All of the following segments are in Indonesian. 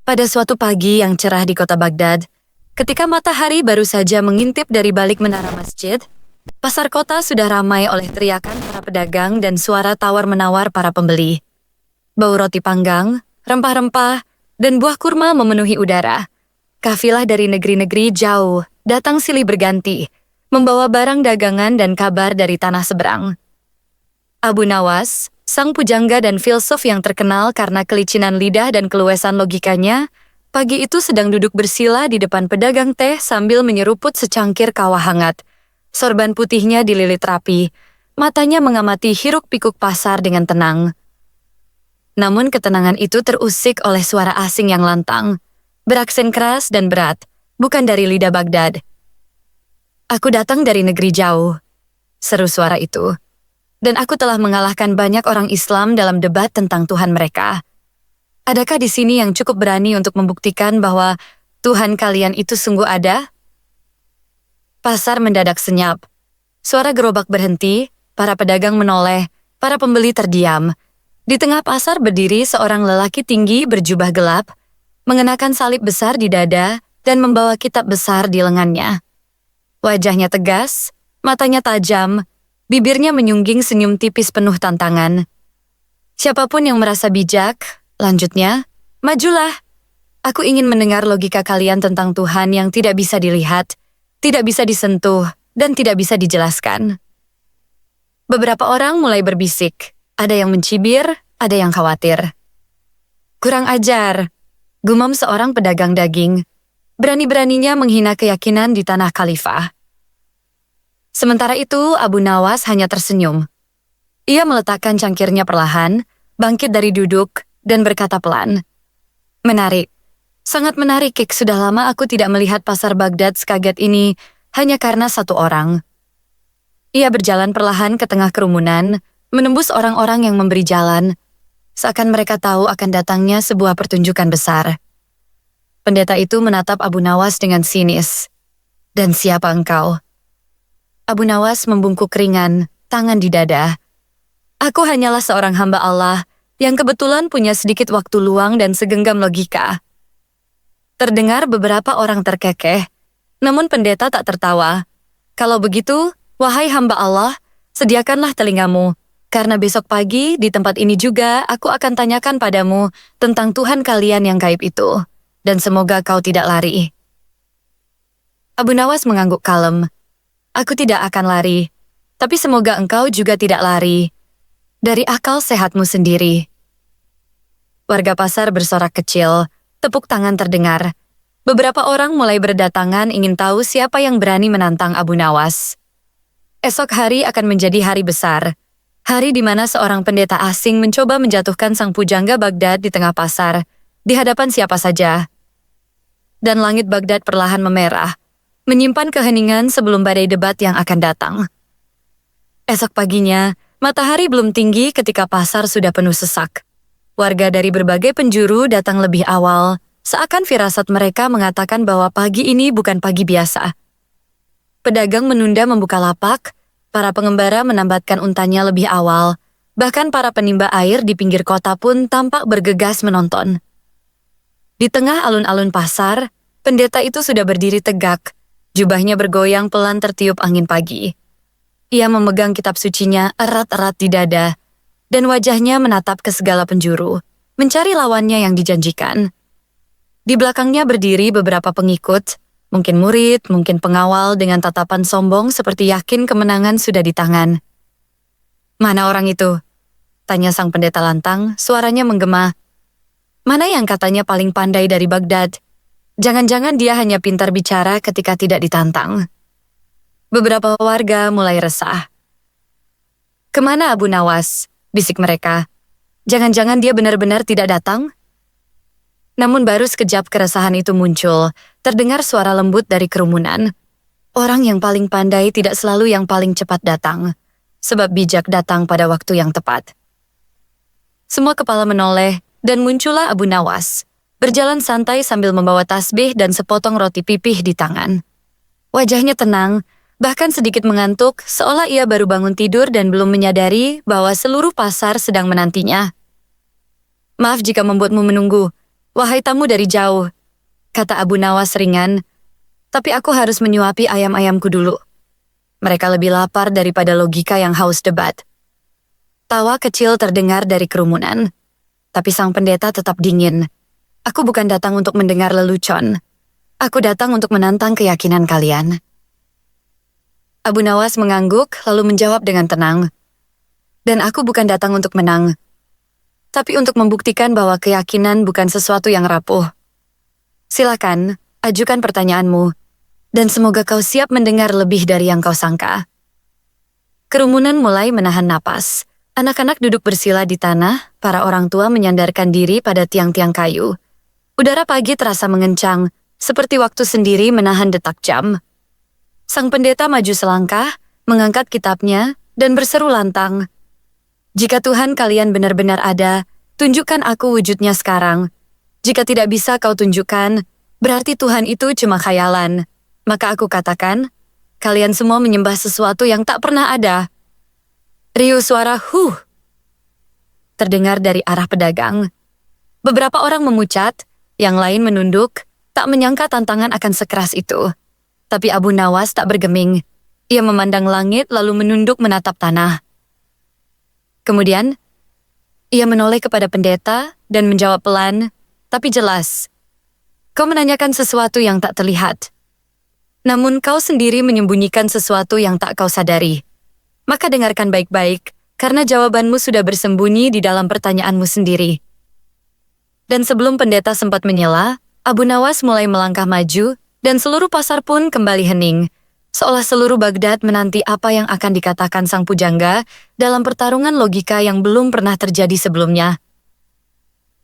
Pada suatu pagi yang cerah di kota Baghdad, ketika matahari baru saja mengintip dari balik menara masjid, pasar kota sudah ramai oleh teriakan para pedagang dan suara tawar-menawar para pembeli. Bau roti panggang, rempah-rempah, dan buah kurma memenuhi udara. Kafilah dari negeri-negeri jauh datang silih berganti, membawa barang dagangan dan kabar dari tanah seberang. Abu Nawas, sang pujangga dan filsuf yang terkenal karena kelicinan lidah dan keluasan logikanya, pagi itu sedang duduk bersila di depan pedagang teh sambil menyeruput secangkir kawah hangat. Sorban putihnya dililit rapi, matanya mengamati hiruk-pikuk pasar dengan tenang. Namun ketenangan itu terusik oleh suara asing yang lantang, beraksen keras dan berat, bukan dari lidah Baghdad. "Aku datang dari negeri jauh," seru suara itu. "Dan aku telah mengalahkan banyak orang Islam dalam debat tentang Tuhan mereka. Adakah di sini yang cukup berani untuk membuktikan bahwa Tuhan kalian itu sungguh ada?" Pasar mendadak senyap. Suara gerobak berhenti, para pedagang menoleh, para pembeli terdiam. Di tengah pasar berdiri seorang lelaki tinggi berjubah gelap, mengenakan salib besar di dada dan membawa kitab besar di lengannya. Wajahnya tegas, matanya tajam, bibirnya menyungging senyum tipis penuh tantangan. "Siapapun yang merasa bijak," lanjutnya, "majulah. Aku ingin mendengar logika kalian tentang Tuhan yang tidak bisa dilihat, tidak bisa disentuh, dan tidak bisa dijelaskan." Beberapa orang mulai berbisik, ada yang mencibir, ada yang khawatir. "Kurang ajar," gumam seorang pedagang daging, berani-beraninya menghina keyakinan di tanah khalifah. Sementara itu, Abu Nawas hanya tersenyum. Ia meletakkan cangkirnya perlahan, bangkit dari duduk, dan berkata pelan, "Menarik. Sangat menarik, Kik. Sudah lama aku tidak melihat pasar Baghdad sekaget ini hanya karena satu orang." Ia berjalan perlahan ke tengah kerumunan, menembus orang-orang yang memberi jalan, seakan mereka tahu akan datangnya sebuah pertunjukan besar. Pendeta itu menatap Abu Nawas dengan sinis. "Dan siapa engkau?" Abu Nawas membungkuk ringan, tangan di dada. "Aku hanyalah seorang hamba Allah yang kebetulan punya sedikit waktu luang dan segenggam logika." Terdengar beberapa orang terkekeh, namun pendeta tak tertawa. "Kalau begitu, wahai hamba Allah, sediakanlah telingamu, karena besok pagi di tempat ini juga aku akan tanyakan padamu tentang Tuhan kalian yang gaib itu, dan semoga kau tidak lari." Abu Nawas mengangguk kalem. "Aku tidak akan lari, tapi semoga engkau juga tidak lari dari akal sehatmu sendiri." Warga pasar bersorak kecil, tepuk tangan terdengar. Beberapa orang mulai berdatangan ingin tahu siapa yang berani menantang Abu Nawas. Esok hari akan menjadi hari besar, hari di mana seorang pendeta asing mencoba menjatuhkan sang pujangga Baghdad di tengah pasar, di hadapan siapa saja. Dan langit Baghdad perlahan memerah, menyimpan keheningan sebelum badai debat yang akan datang. Esok paginya, matahari belum tinggi ketika pasar sudah penuh sesak. Warga dari berbagai penjuru datang lebih awal, seakan firasat mereka mengatakan bahwa pagi ini bukan pagi biasa. Pedagang menunda membuka lapak, para pengembara menambatkan untanya lebih awal, bahkan para penimba air di pinggir kota pun tampak bergegas menonton. Di tengah alun-alun pasar, pendeta itu sudah berdiri tegak, jubahnya bergoyang pelan tertiup angin pagi. Ia memegang kitab sucinya erat-erat di dada, dan wajahnya menatap ke segala penjuru, mencari lawannya yang dijanjikan. Di belakangnya berdiri beberapa pengikut, mungkin murid, mungkin pengawal dengan tatapan sombong seperti yakin kemenangan sudah di tangan. "Mana orang itu?" tanya sang pendeta lantang, suaranya menggema. "Mana yang katanya paling pandai dari Baghdad? Jangan-jangan dia hanya pintar bicara ketika tidak ditantang." Beberapa warga mulai resah. "Kemana Abu Nawas?" bisik mereka. "Jangan-jangan dia benar-benar tidak datang?" Namun baru sekejap keresahan itu muncul, terdengar suara lembut dari kerumunan. Orang yang paling pandai tidak selalu yang paling cepat datang, sebab bijak datang pada waktu yang tepat. Semua kepala menoleh, dan muncullah Abu Nawas, berjalan santai sambil membawa tasbih dan sepotong roti pipih di tangan. Wajahnya tenang, bahkan sedikit mengantuk, seolah ia baru bangun tidur dan belum menyadari bahwa seluruh pasar sedang menantinya. "Maaf jika membuatmu menunggu. Wahai tamu dari jauh, kata Abu Nawas ringan, tapi aku harus menyuapi ayam-ayamku dulu. Mereka lebih lapar daripada logika yang haus debat. Tawa kecil terdengar dari kerumunan, tapi sang pendeta tetap dingin. Aku bukan datang untuk mendengar lelucon. Aku datang untuk menantang keyakinan kalian. Abu Nawas mengangguk lalu menjawab dengan tenang. Dan aku bukan datang untuk menang, tapi untuk membuktikan bahwa keyakinan bukan sesuatu yang rapuh. Silakan, ajukan pertanyaanmu, dan semoga kau siap mendengar lebih dari yang kau sangka. Kerumunan mulai menahan napas. Anak-anak duduk bersila di tanah, para orang tua menyandarkan diri pada tiang-tiang kayu. Udara pagi terasa mengencang, seperti waktu sendiri menahan detak jam. Sang pendeta maju selangkah, mengangkat kitabnya, dan berseru lantang. Jika Tuhan kalian benar-benar ada, tunjukkan aku wujudnya sekarang. Jika tidak bisa kau tunjukkan, berarti Tuhan itu cuma khayalan. Maka aku katakan, kalian semua menyembah sesuatu yang tak pernah ada. Riuh suara "huh" terdengar dari arah pedagang. Beberapa orang memucat, yang lain menunduk, tak menyangka tantangan akan sekeras itu. Tapi Abu Nawas tak bergeming. Ia memandang langit lalu menunduk menatap tanah. Kemudian, ia menoleh kepada pendeta dan menjawab pelan, tapi jelas. Kau menanyakan sesuatu yang tak terlihat. Namun kau sendiri menyembunyikan sesuatu yang tak kau sadari. Maka dengarkan baik-baik, karena jawabanmu sudah bersembunyi di dalam pertanyaanmu sendiri. Dan sebelum pendeta sempat menyela, Abu Nawas mulai melangkah maju, dan seluruh pasar pun kembali hening, seolah seluruh Baghdad menanti apa yang akan dikatakan sang pujangga dalam pertarungan logika yang belum pernah terjadi sebelumnya.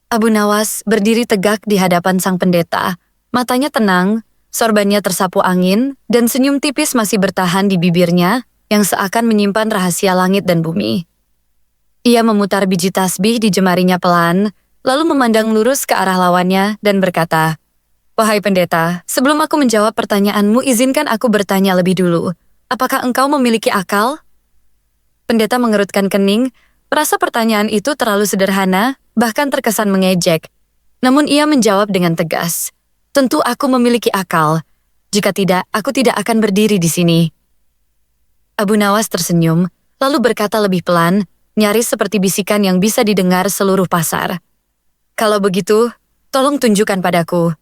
Abu Nawas berdiri tegak di hadapan sang pendeta, matanya tenang, sorbannya tersapu angin, dan senyum tipis masih bertahan di bibirnya yang seakan menyimpan rahasia langit dan bumi. Ia memutar biji tasbih di jemarinya pelan, lalu memandang lurus ke arah lawannya dan berkata, "Wahai pendeta, sebelum aku menjawab pertanyaanmu, izinkan aku bertanya lebih dulu. Apakah engkau memiliki akal?" Pendeta mengerutkan kening, merasa pertanyaan itu terlalu sederhana, bahkan terkesan mengejek. Namun ia menjawab dengan tegas, "Tentu aku memiliki akal. Jika tidak, aku tidak akan berdiri di sini." Abu Nawas tersenyum, lalu berkata lebih pelan, nyaris seperti bisikan yang bisa didengar seluruh pasar. "Kalau begitu, tolong tunjukkan padaku.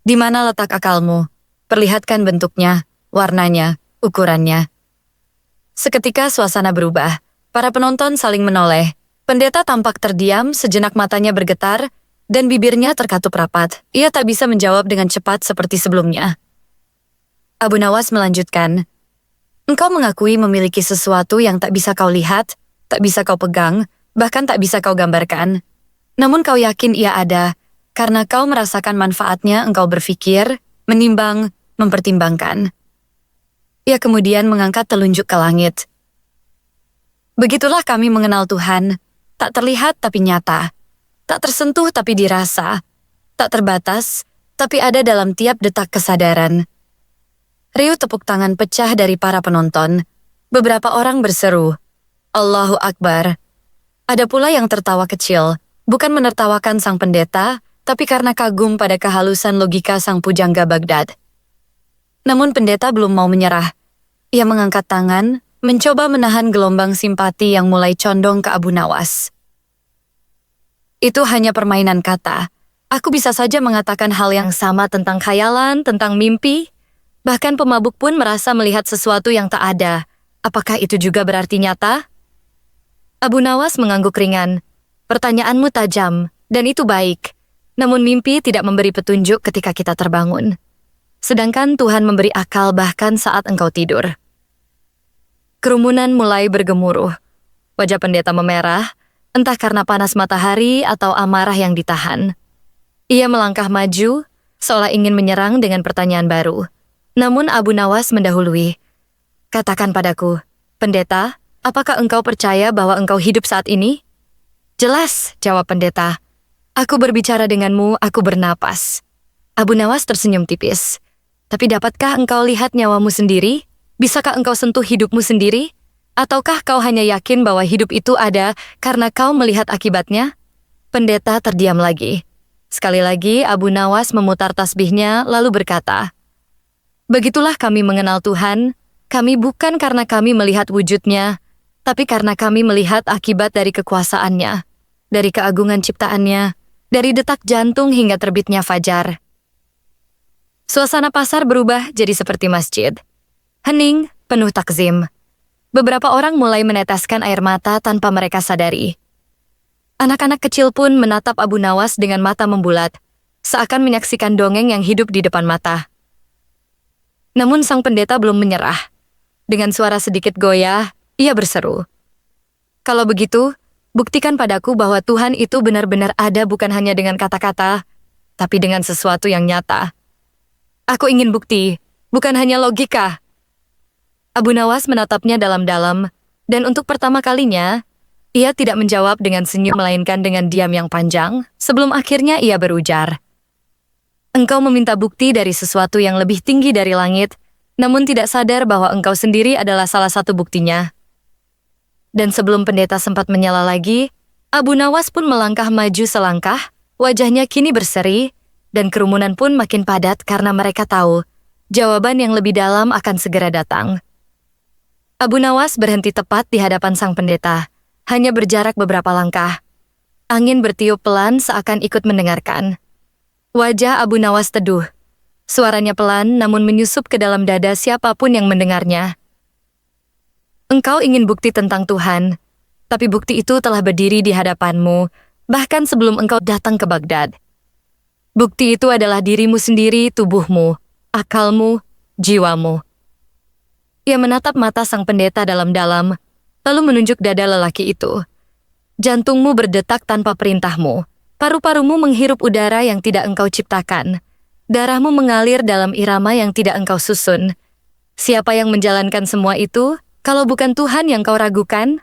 Di mana letak akalmu? Perlihatkan bentuknya, warnanya, ukurannya." Seketika suasana berubah. Para penonton saling menoleh. Pendeta tampak terdiam, sejenak matanya bergetar, dan bibirnya terkatup rapat. Ia tak bisa menjawab dengan cepat seperti sebelumnya. Abu Nawas melanjutkan, "Engkau mengakui memiliki sesuatu yang tak bisa kau lihat, tak bisa kau pegang, bahkan tak bisa kau gambarkan. Namun kau yakin ia ada, karena kau merasakan manfaatnya engkau berpikir, menimbang, mempertimbangkan." Ia kemudian mengangkat telunjuk ke langit. "Begitulah kami mengenal Tuhan, tak terlihat tapi nyata, tak tersentuh tapi dirasa, tak terbatas, tapi ada dalam tiap detak kesadaran." Riuh tepuk tangan pecah dari para penonton. Beberapa orang berseru, "Allahu Akbar." Ada pula yang tertawa kecil, bukan menertawakan sang pendeta, tapi karena kagum pada kehalusan logika sang pujangga Baghdad. Namun pendeta belum mau menyerah. Ia mengangkat tangan, mencoba menahan gelombang simpati yang mulai condong ke Abu Nawas. "Itu hanya permainan kata. Aku bisa saja mengatakan hal yang sama tentang khayalan, tentang mimpi. Bahkan pemabuk pun merasa melihat sesuatu yang tak ada. Apakah itu juga berarti nyata?" Abu Nawas mengangguk ringan. "Pertanyaanmu tajam, dan itu baik. Namun mimpi tidak memberi petunjuk ketika kita terbangun. Sedangkan Tuhan memberi akal bahkan saat engkau tidur." Kerumunan mulai bergemuruh. Wajah pendeta memerah, entah karena panas matahari atau amarah yang ditahan. Ia melangkah maju, seolah ingin menyerang dengan pertanyaan baru. Namun Abu Nawas mendahului. "Katakan padaku, pendeta, apakah engkau percaya bahwa engkau hidup saat ini?" "Jelas," jawab pendeta. "Aku berbicara denganmu, aku bernapas." Abu Nawas tersenyum tipis. "Tapi dapatkah engkau lihat nyawamu sendiri? Bisakah engkau sentuh hidupmu sendiri? Ataukah kau hanya yakin bahwa hidup itu ada karena kau melihat akibatnya?" Pendeta terdiam lagi. Sekali lagi, Abu Nawas memutar tasbihnya lalu berkata, "Begitulah kami mengenal Tuhan, kami bukan karena kami melihat wujudnya, tapi karena kami melihat akibat dari kekuasaannya, dari keagungan ciptaannya, dari detak jantung hingga terbitnya fajar." Suasana pasar berubah jadi seperti masjid. Hening, penuh takzim. Beberapa orang mulai meneteskan air mata tanpa mereka sadari. Anak-anak kecil pun menatap Abu Nawas dengan mata membulat, seakan menyaksikan dongeng yang hidup di depan mata. Namun sang pendeta belum menyerah. Dengan suara sedikit goyah, ia berseru, "Kalau begitu, buktikan padaku bahwa Tuhan itu benar-benar ada bukan hanya dengan kata-kata, tapi dengan sesuatu yang nyata. Aku ingin bukti, bukan hanya logika." Abu Nawas menatapnya dalam-dalam, dan untuk pertama kalinya, ia tidak menjawab dengan senyum melainkan dengan diam yang panjang, sebelum akhirnya ia berujar, "Engkau meminta bukti dari sesuatu yang lebih tinggi dari langit, namun tidak sadar bahwa engkau sendiri adalah salah satu buktinya." Dan sebelum pendeta sempat menyela lagi, Abu Nawas pun melangkah maju selangkah, wajahnya kini berseri, dan kerumunan pun makin padat karena mereka tahu jawaban yang lebih dalam akan segera datang. Abu Nawas berhenti tepat di hadapan sang pendeta, hanya berjarak beberapa langkah. Angin bertiup pelan seakan ikut mendengarkan. Wajah Abu Nawas teduh. Suaranya pelan namun menyusup ke dalam dada siapapun yang mendengarnya. "Engkau ingin bukti tentang Tuhan, tapi bukti itu telah berdiri di hadapanmu, bahkan sebelum engkau datang ke Baghdad. Bukti itu adalah dirimu sendiri, tubuhmu, akalmu, jiwamu." Ia menatap mata sang pendeta dalam-dalam, lalu menunjuk dada lelaki itu. "Jantungmu berdetak tanpa perintahmu. Paru-parumu menghirup udara yang tidak engkau ciptakan. Darahmu mengalir dalam irama yang tidak engkau susun. Siapa yang menjalankan semua itu, kalau bukan Tuhan yang kau ragukan?"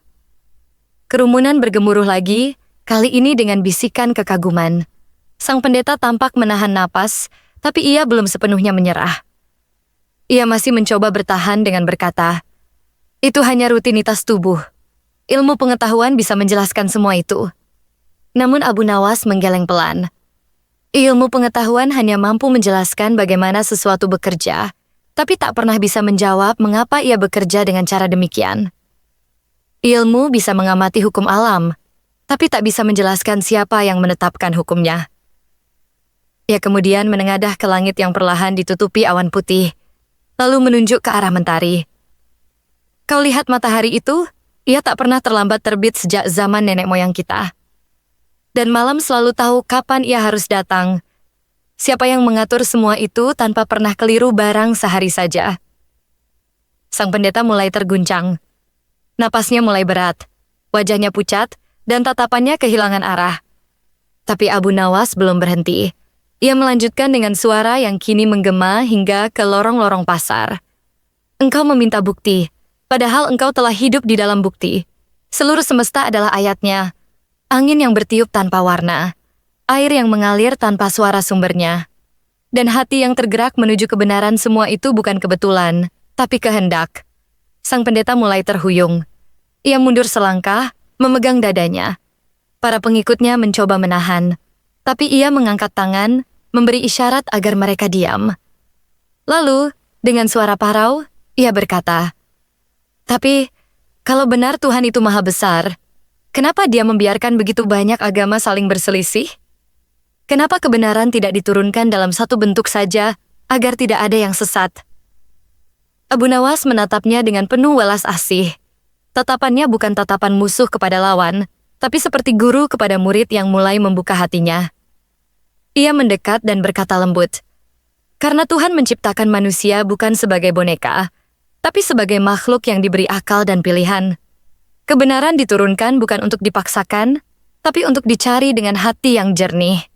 Kerumunan bergemuruh lagi, kali ini dengan bisikan kekaguman. Sang pendeta tampak menahan napas, tapi ia belum sepenuhnya menyerah. Ia masih mencoba bertahan dengan berkata, "Itu hanya rutinitas tubuh. Ilmu pengetahuan bisa menjelaskan semua itu." Namun Abu Nawas menggeleng pelan. Ilmu pengetahuan hanya mampu menjelaskan bagaimana sesuatu bekerja, tapi tak pernah bisa menjawab mengapa ia bekerja dengan cara demikian. Ilmu bisa mengamati hukum alam, tapi tak bisa menjelaskan siapa yang menetapkan hukumnya. Ia kemudian menengadah ke langit yang perlahan ditutupi awan putih, lalu menunjuk ke arah mentari. "Kau lihat matahari itu? Ia tak pernah terlambat terbit sejak zaman nenek moyang kita. Dan malam selalu tahu kapan ia harus datang. Siapa yang mengatur semua itu tanpa pernah keliru barang sehari saja?" Sang pendeta mulai terguncang. Napasnya mulai berat, wajahnya pucat, dan tatapannya kehilangan arah. Tapi Abu Nawas belum berhenti. Ia melanjutkan dengan suara yang kini menggema hingga ke lorong-lorong pasar. "Engkau meminta bukti, padahal engkau telah hidup di dalam bukti. Seluruh semesta adalah ayatnya. Angin yang bertiup tanpa warna, air yang mengalir tanpa suara sumbernya. Dan hati yang tergerak menuju kebenaran, semua itu bukan kebetulan, tapi kehendak." Sang pendeta mulai terhuyung. Ia mundur selangkah, memegang dadanya. Para pengikutnya mencoba menahan, tapi ia mengangkat tangan, memberi isyarat agar mereka diam. Lalu, dengan suara parau, ia berkata, "Tapi, kalau benar Tuhan itu maha besar, kenapa Dia membiarkan begitu banyak agama saling berselisih? Kenapa kebenaran tidak diturunkan dalam satu bentuk saja, agar tidak ada yang sesat?" Abu Nawas menatapnya dengan penuh welas asih. Tatapannya bukan tatapan musuh kepada lawan, tapi seperti guru kepada murid yang mulai membuka hatinya. Ia mendekat dan berkata lembut, "Karena Tuhan menciptakan manusia bukan sebagai boneka, tapi sebagai makhluk yang diberi akal dan pilihan. Kebenaran diturunkan bukan untuk dipaksakan, tapi untuk dicari dengan hati yang jernih."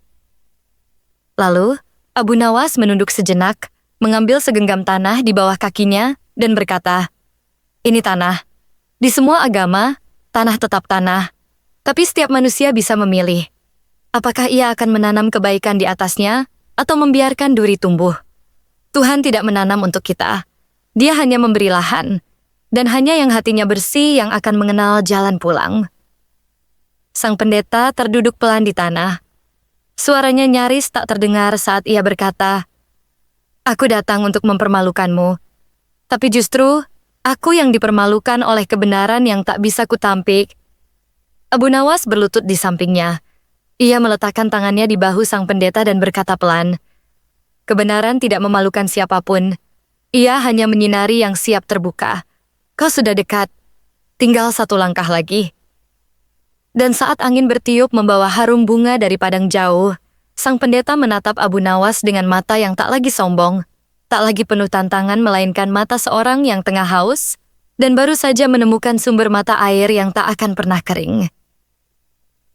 Lalu, Abu Nawas menunduk sejenak, mengambil segenggam tanah di bawah kakinya, dan berkata, "Ini tanah. Di semua agama, tanah tetap tanah, tapi setiap manusia bisa memilih. Apakah ia akan menanam kebaikan di atasnya, atau membiarkan duri tumbuh? Tuhan tidak menanam untuk kita. Dia hanya memberi lahan, dan hanya yang hatinya bersih yang akan mengenal jalan pulang." Sang pendeta terduduk pelan di tanah. Suaranya nyaris tak terdengar saat ia berkata, "Aku datang untuk mempermalukanmu, tapi justru aku yang dipermalukan oleh kebenaran yang tak bisa kutampik." Abu Nawas berlutut di sampingnya. Ia meletakkan tangannya di bahu sang pendeta dan berkata pelan, "Kebenaran tidak memalukan siapapun. Ia hanya menyinari yang siap terbuka. Kau sudah dekat. Tinggal satu langkah lagi." Dan saat angin bertiup membawa harum bunga dari padang jauh, sang pendeta menatap Abu Nawas dengan mata yang tak lagi sombong, tak lagi penuh tantangan melainkan mata seorang yang tengah haus dan baru saja menemukan sumber mata air yang tak akan pernah kering.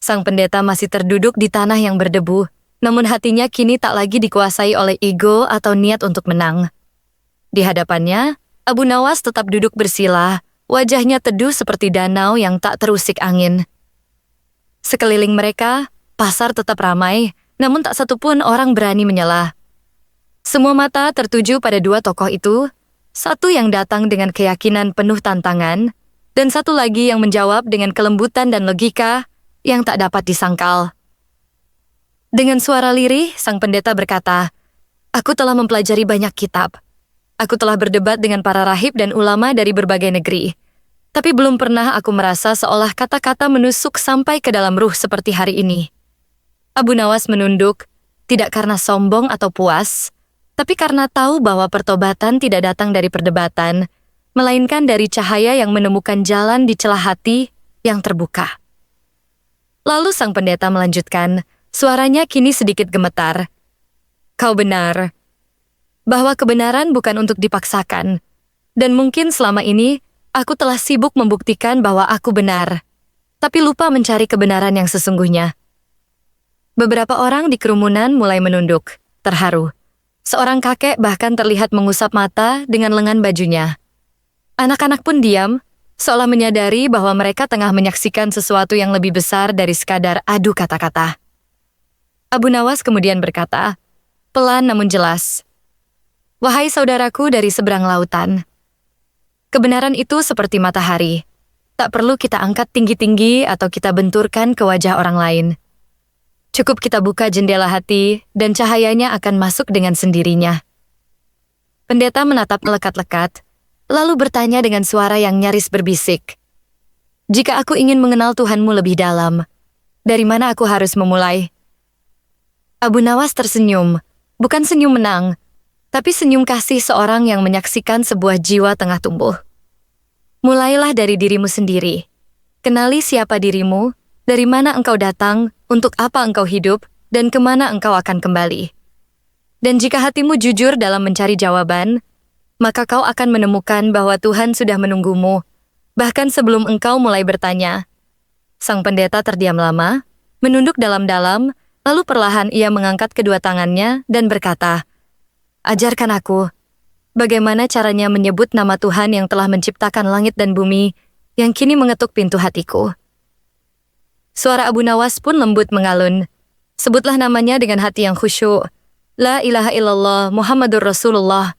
Sang pendeta masih terduduk di tanah yang berdebu, namun hatinya kini tak lagi dikuasai oleh ego atau niat untuk menang. Di hadapannya, Abu Nawas tetap duduk bersila, wajahnya teduh seperti danau yang tak terusik angin. Sekeliling mereka, pasar tetap ramai, namun tak satupun orang berani menyela. Semua mata tertuju pada dua tokoh itu, satu yang datang dengan keyakinan penuh tantangan, dan satu lagi yang menjawab dengan kelembutan dan logika yang tak dapat disangkal. Dengan suara lirih, sang pendeta berkata, "Aku telah mempelajari banyak kitab. Aku telah berdebat dengan para rahib dan ulama dari berbagai negeri. Tapi belum pernah aku merasa seolah kata-kata menusuk sampai ke dalam ruh seperti hari ini." Abu Nawas menunduk, tidak karena sombong atau puas, tapi karena tahu bahwa pertobatan tidak datang dari perdebatan, melainkan dari cahaya yang menemukan jalan di celah hati yang terbuka. Lalu sang pendeta melanjutkan, suaranya kini sedikit gemetar. "Kau benar, bahwa kebenaran bukan untuk dipaksakan, dan mungkin selama ini aku telah sibuk membuktikan bahwa aku benar, tapi lupa mencari kebenaran yang sesungguhnya." Beberapa orang di kerumunan mulai menunduk, terharu. Seorang kakek bahkan terlihat mengusap mata dengan lengan bajunya. Anak-anak pun diam, seolah menyadari bahwa mereka tengah menyaksikan sesuatu yang lebih besar dari sekadar adu kata-kata. Abu Nawas kemudian berkata, pelan namun jelas, "Wahai saudaraku dari seberang lautan, kebenaran itu seperti matahari. Tak perlu kita angkat tinggi-tinggi atau kita benturkan ke wajah orang lain. Cukup kita buka jendela hati dan cahayanya akan masuk dengan sendirinya." Pendeta menatap lekat-lekat, lalu bertanya dengan suara yang nyaris berbisik, "Jika aku ingin mengenal Tuhanmu lebih dalam, dari mana aku harus memulai?" Abu Nawas tersenyum, bukan senyum menang, tapi senyum kasih seorang yang menyaksikan sebuah jiwa tengah tumbuh. "Mulailah dari dirimu sendiri. Kenali siapa dirimu, dari mana engkau datang, untuk apa engkau hidup, dan kemana engkau akan kembali. Dan jika hatimu jujur dalam mencari jawaban, maka kau akan menemukan bahwa Tuhan sudah menunggumu, bahkan sebelum engkau mulai bertanya." Sang pendeta terdiam lama, menunduk dalam-dalam, lalu perlahan ia mengangkat kedua tangannya dan berkata, "Ajarkan aku, bagaimana caranya menyebut nama Tuhan yang telah menciptakan langit dan bumi, yang kini mengetuk pintu hatiku." Suara Abu Nawas pun lembut mengalun. "Sebutlah namanya dengan hati yang khusyuk. La ilaha illallah Muhammadur Rasulullah."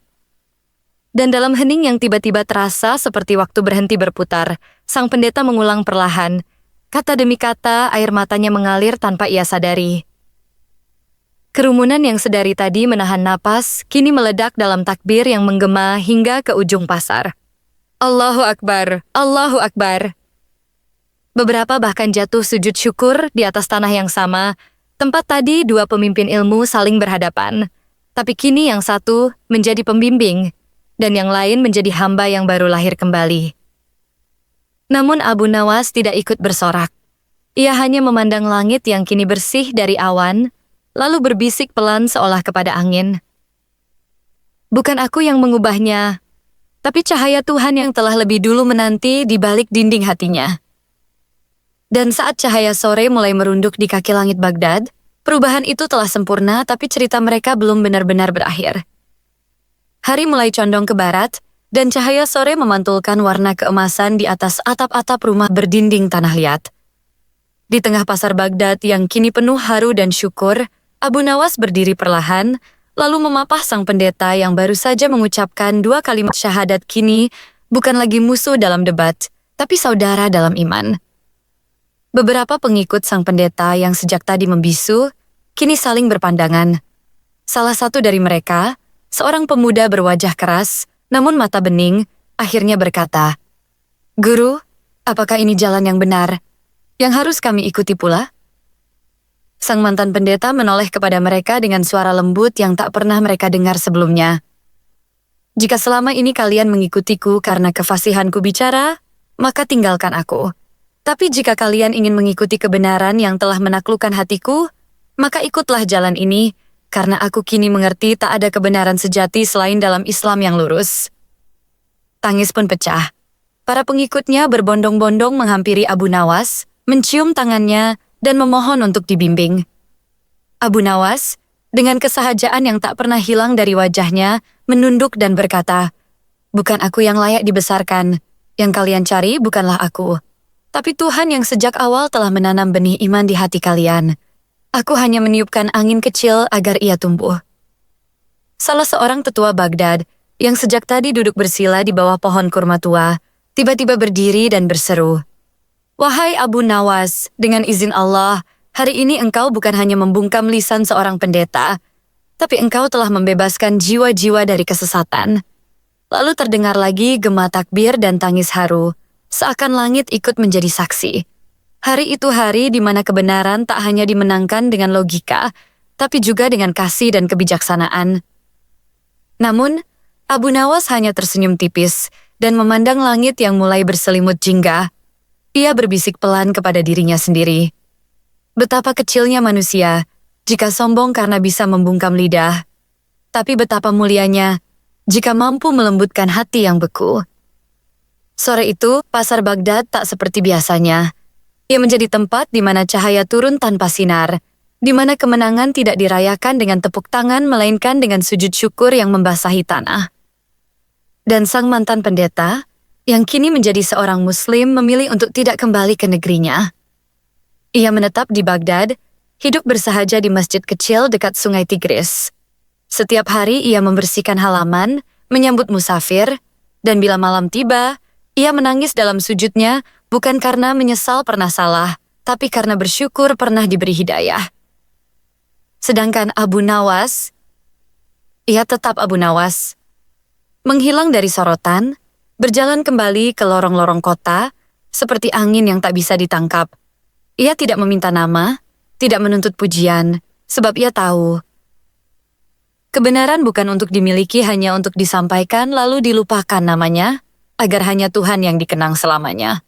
Dan dalam hening yang tiba-tiba terasa seperti waktu berhenti berputar, sang pendeta mengulang perlahan. Kata demi kata, air matanya mengalir tanpa ia sadari. Kerumunan yang sedari tadi menahan napas, kini meledak dalam takbir yang menggema hingga ke ujung pasar. Allahu Akbar, Allahu Akbar. Beberapa bahkan jatuh sujud syukur di atas tanah yang sama, tempat tadi dua pemimpin ilmu saling berhadapan. Tapi kini yang satu menjadi pembimbing, dan yang lain menjadi hamba yang baru lahir kembali. Namun Abu Nawas tidak ikut bersorak. Ia hanya memandang langit yang kini bersih dari awan, lalu berbisik pelan seolah kepada angin. "Bukan aku yang mengubahnya, tapi cahaya Tuhan yang telah lebih dulu menanti di balik dinding hatinya." Dan saat cahaya sore mulai merunduk di kaki langit Baghdad, perubahan itu telah sempurna, tapi cerita mereka belum benar-benar berakhir. Hari mulai condong ke barat, dan cahaya sore memantulkan warna keemasan di atas atap-atap rumah berdinding tanah liat. Di tengah pasar Baghdad yang kini penuh haru dan syukur, Abu Nawas berdiri perlahan, lalu memapah sang pendeta yang baru saja mengucapkan dua kalimat syahadat kini bukan lagi musuh dalam debat, tapi saudara dalam iman. Beberapa pengikut sang pendeta yang sejak tadi membisu, kini saling berpandangan. Salah satu dari mereka, seorang pemuda berwajah keras, namun mata bening, akhirnya berkata, "Guru, apakah ini jalan yang benar, yang harus kami ikuti pula?" Sang mantan pendeta menoleh kepada mereka dengan suara lembut yang tak pernah mereka dengar sebelumnya. "Jika selama ini kalian mengikutiku karena kefasihanku bicara, maka tinggalkan aku. Tapi jika kalian ingin mengikuti kebenaran yang telah menaklukkan hatiku, maka ikutlah jalan ini, karena aku kini mengerti tak ada kebenaran sejati selain dalam Islam yang lurus." Tangis pun pecah. Para pengikutnya berbondong-bondong menghampiri Abu Nawas, mencium tangannya, dan memohon untuk dibimbing. Abu Nawas, dengan kesahajaan yang tak pernah hilang dari wajahnya, menunduk dan berkata, "Bukan aku yang layak dibesarkan. Yang kalian cari bukanlah aku. Tapi Tuhan yang sejak awal telah menanam benih iman di hati kalian. Aku hanya meniupkan angin kecil agar ia tumbuh." Salah seorang tetua Baghdad, yang sejak tadi duduk bersila di bawah pohon kurma tua, tiba-tiba berdiri dan berseru, "Wahai Abu Nawas, dengan izin Allah, hari ini engkau bukan hanya membungkam lisan seorang pendeta, tapi engkau telah membebaskan jiwa-jiwa dari kesesatan." Lalu terdengar lagi gema takbir dan tangis haru, seakan langit ikut menjadi saksi. Hari itu hari di mana kebenaran tak hanya dimenangkan dengan logika, tapi juga dengan kasih dan kebijaksanaan. Namun, Abu Nawas hanya tersenyum tipis dan memandang langit yang mulai berselimut jingga. Ia berbisik pelan kepada dirinya sendiri. Betapa kecilnya manusia jika sombong karena bisa membungkam lidah, tapi betapa mulianya jika mampu melembutkan hati yang beku. Sore itu, pasar Baghdad tak seperti biasanya. Ia menjadi tempat di mana cahaya turun tanpa sinar, di mana kemenangan tidak dirayakan dengan tepuk tangan melainkan dengan sujud syukur yang membasahi tanah. Dan sang mantan pendeta, yang kini menjadi seorang Muslim, memilih untuk tidak kembali ke negerinya. Ia menetap di Baghdad, hidup bersahaja di masjid kecil dekat sungai Tigris. Setiap hari ia membersihkan halaman, menyambut musafir, dan bila malam tiba, ia menangis dalam sujudnya bukan karena menyesal pernah salah, tapi karena bersyukur pernah diberi hidayah. Sedangkan Abu Nawas, ia tetap Abu Nawas. Menghilang dari sorotan, berjalan kembali ke lorong-lorong kota, seperti angin yang tak bisa ditangkap. Ia tidak meminta nama, tidak menuntut pujian, sebab ia tahu kebenaran bukan untuk dimiliki, hanya untuk disampaikan lalu dilupakan namanya, agar hanya Tuhan yang dikenang selamanya.